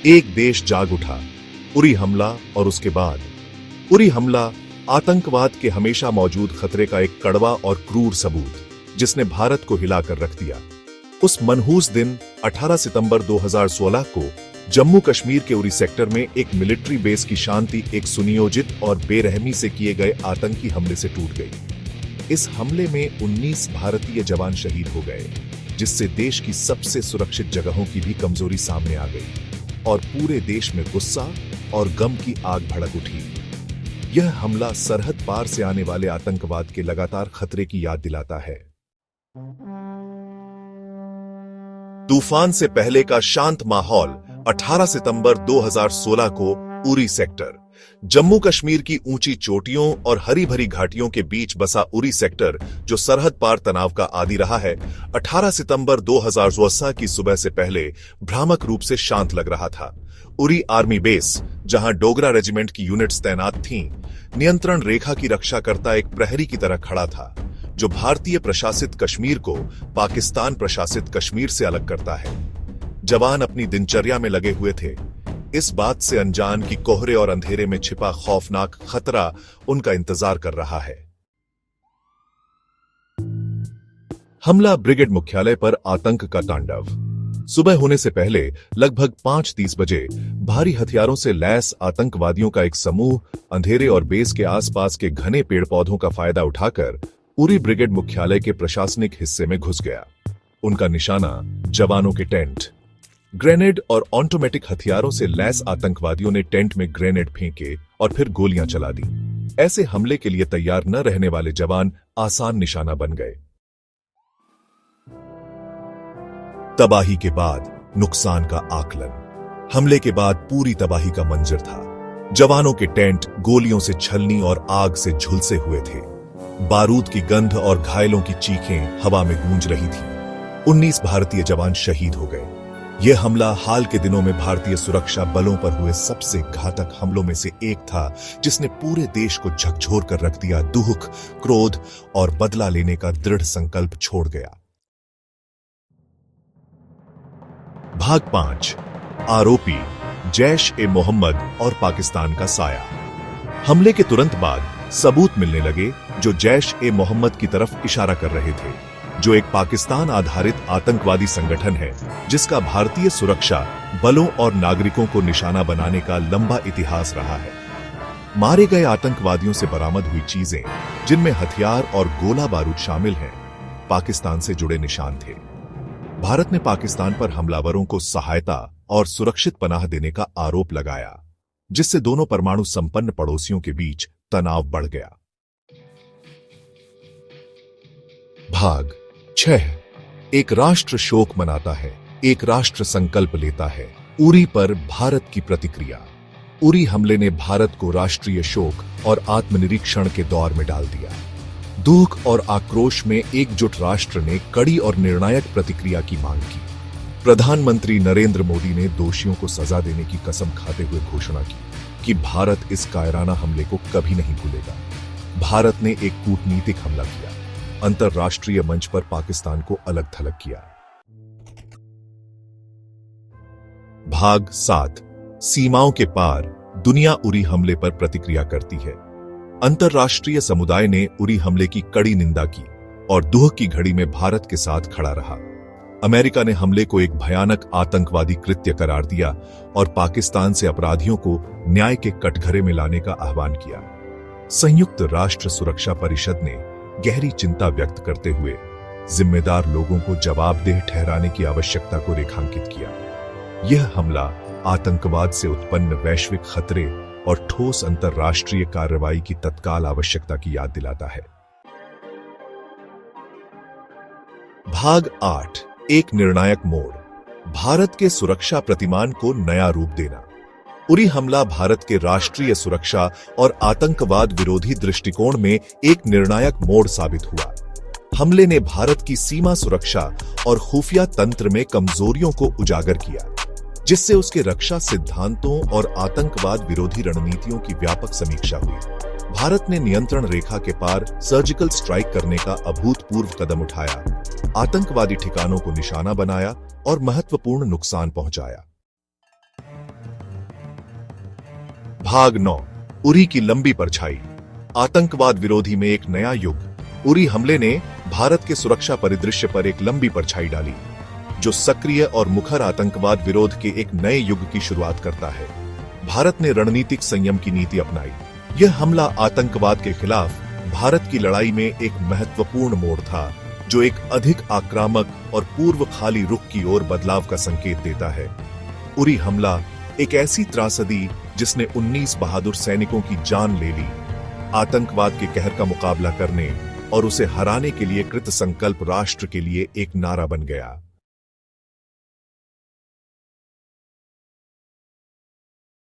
एक देश जाग उठा, उरी हमला और उसके बाद। उरी हमला आतंकवाद के हमेशा मौजूद खतरे का एक कड़वा और क्रूर सबूत, जिसने भारत को हिलाकर रख दिया। उस मनहूस दिन 18 सितंबर 2016 को जम्मू कश्मीर के उरी सेक्टर में एक मिलिट्री बेस की शांति एक सुनियोजित और बेरहमी से किए गए आतंकी हमले से टूट गई। इस हमले में 19 भारतीय जवान शहीद हो गए, जिससे देश की सबसे सुरक्षित जगहों की भी कमजोरी सामने आ गई और पूरे देश में गुस्सा और गम की आग भड़क उठी। यह हमला सरहद पार से आने वाले आतंकवाद के लगातार खतरे की याद दिलाता है। तूफान से पहले का शांत माहौल 18 सितंबर 2016 को उरी सेक्टर, जम्मू कश्मीर की ऊंची चोटियों और हरी भरी घाटियों के बीच बसा उरी सेक्टर, जो सरहद पार तनाव का आदी रहा है, 18 सितंबर 2016 की सुबह से पहले भ्रामक रूप से शांत लग रहा था। उरी आर्मी बेस, जहां डोगरा रेजिमेंट की यूनिट्स तैनात थीं, नियंत्रण रेखा की रक्षा करता एक प्रहरी की तरह खड़ा था, जो भारतीय प्रशासित कश्मीर को पाकिस्तान प्रशासित कश्मीर से अलग करता है। जवान अपनी दिनचर्या में लगे हुए थे, इस बात से अनजान कि कोहरे और अंधेरे में छिपा खौफनाक खतरा उनका इंतजार कर रहा है। हमला ब्रिगेड मुख्यालय पर आतंक का तांडव। सुबह होने से पहले लगभग 5:30 बजे भारी हथियारों से लैस आतंकवादियों का एक समूह अंधेरे और बेस के आसपास के घने पेड़ पौधों का फायदा उठाकर उरी ब्रिगेड मुख्यालय के प्रशासनिक हिस्से में घुस गया। उनका निशाना जवानों के टेंट। ग्रेनेड और ऑटोमेटिक हथियारों से लैस आतंकवादियों ने टेंट में ग्रेनेड फेंके और फिर गोलियां चला दी। ऐसे हमले के लिए तैयार न रहने वाले जवान आसान निशाना बन गए। तबाही के बाद नुकसान का आकलन। हमले के बाद पूरी तबाही का मंजर था। जवानों के टेंट गोलियों से छलनी और आग से झुलसे हुए थे। बारूद की गंध और घायलों की चीखें हवा में गूंज रही थी। 19 भारतीय जवान शहीद हो गए। यह हमला हाल के दिनों में भारतीय सुरक्षा बलों पर हुए सबसे घातक हमलों में से एक था, जिसने पूरे देश को झकझोर कर रख दिया। दुख, क्रोध और बदला लेने का दृढ़ संकल्प छोड़ गया। भाग 5। आरोपी जैश ए मोहम्मद और पाकिस्तान का साया। हमले के तुरंत बाद सबूत मिलने लगे जो जैश ए मोहम्मद की तरफ इशारा कर रहे थे, जो एक पाकिस्तान आधारित आतंकवादी संगठन है जिसका भारतीय सुरक्षा बलों और नागरिकों को निशाना बनाने का लंबा इतिहास रहा है। मारे गए आतंकवादियों से बरामद हुई चीजें, जिनमें हथियार और गोला बारूद शामिल हैं, पाकिस्तान से जुड़े निशान थे। भारत ने पाकिस्तान पर हमलावरों को सहायता और सुरक्षित पनाह देने का आरोप लगाया, जिससे दोनों परमाणु संपन्न पड़ोसियों के बीच तनाव बढ़ गया। भाग 6। एक राष्ट्र शोक मनाता है, एक राष्ट्र संकल्प लेता है। उरी पर भारत की प्रतिक्रिया। उरी हमले ने भारत को राष्ट्रीय शोक और आत्मनिरीक्षण के दौर में डाल दिया। दुख और आक्रोश में एकजुट राष्ट्र ने कड़ी और निर्णायक प्रतिक्रिया की मांग की। प्रधानमंत्री नरेंद्र मोदी ने दोषियों को सजा देने की कसम खाते हुए घोषणा की कि भारत इस कायराना हमले को कभी नहीं भूलेगा। भारत ने एक कूटनीतिक हमला किया, अंतरराष्ट्रीय मंच पर पाकिस्तान को अलग थलग किया। भाग 7। सीमाओं के पार दुनिया उरी हमले पर प्रतिक्रिया करती है। अंतरराष्ट्रीय समुदाय ने उरी हमले की कड़ी निंदा की और दुख की घड़ी में भारत के साथ खड़ा रहा। अमेरिका ने हमले को एक भयानक आतंकवादी कृत्य करार दिया और पाकिस्तान से अपराधियों को न्याय के कटघरे में लाने का आह्वान किया। संयुक्त राष्ट्र सुरक्षा परिषद ने गहरी चिंता व्यक्त करते हुए जिम्मेदार लोगों को जवाबदेह ठहराने की आवश्यकता को रेखांकित किया। यह हमला आतंकवाद से उत्पन्न वैश्विक खतरे और ठोस अंतरराष्ट्रीय कार्रवाई की तत्काल आवश्यकता की याद दिलाता है। भाग 8। एक निर्णायक मोड़। भारत के सुरक्षा प्रतिमान को नया रूप देना। उरी हमला भारत के राष्ट्रीय सुरक्षा और आतंकवाद विरोधी दृष्टिकोण में एक निर्णायक मोड़ साबित हुआ। हमले ने भारत की सीमा सुरक्षा और खुफिया तंत्र में कमजोरियों को उजागर किया, जिससे उसके रक्षा सिद्धांतों और आतंकवाद विरोधी रणनीतियों की व्यापक समीक्षा हुई। भारत ने नियंत्रण रेखा के पार सर्जिकल स्ट्राइक करने का अभूतपूर्व कदम उठाया, आतंकवादी ठिकानों को निशाना बनाया और महत्वपूर्ण नुकसान पहुंचाया। भाग 9 उरी की लंबी परछाई। आतंकवाद विरोधी में एक नया युग। उरी हमले ने भारत के सुरक्षा परिदृश्य पर एक लंबी परछाई डाली, जो सक्रिय और मुखर आतंकवाद विरोध के एक नए युग की शुरुआत करता है। भारत ने रणनीतिक संयम की नीति अपनाई। यह हमला आतंकवाद के खिलाफ भारत की लड़ाई में एक महत्वपूर्ण मोड़ था, जो एक अधिक आक्रामक और पूर्व खाली रुख की ओर बदलाव का संकेत देता है। उरी हमला एक ऐसी त्रासदी जिसने 19 बहादुर सैनिकों की जान ले ली, आतंकवाद के कहर का मुकाबला करने और उसे हराने के लिए कृत संकल्प राष्ट्र के लिए एक नारा बन गया।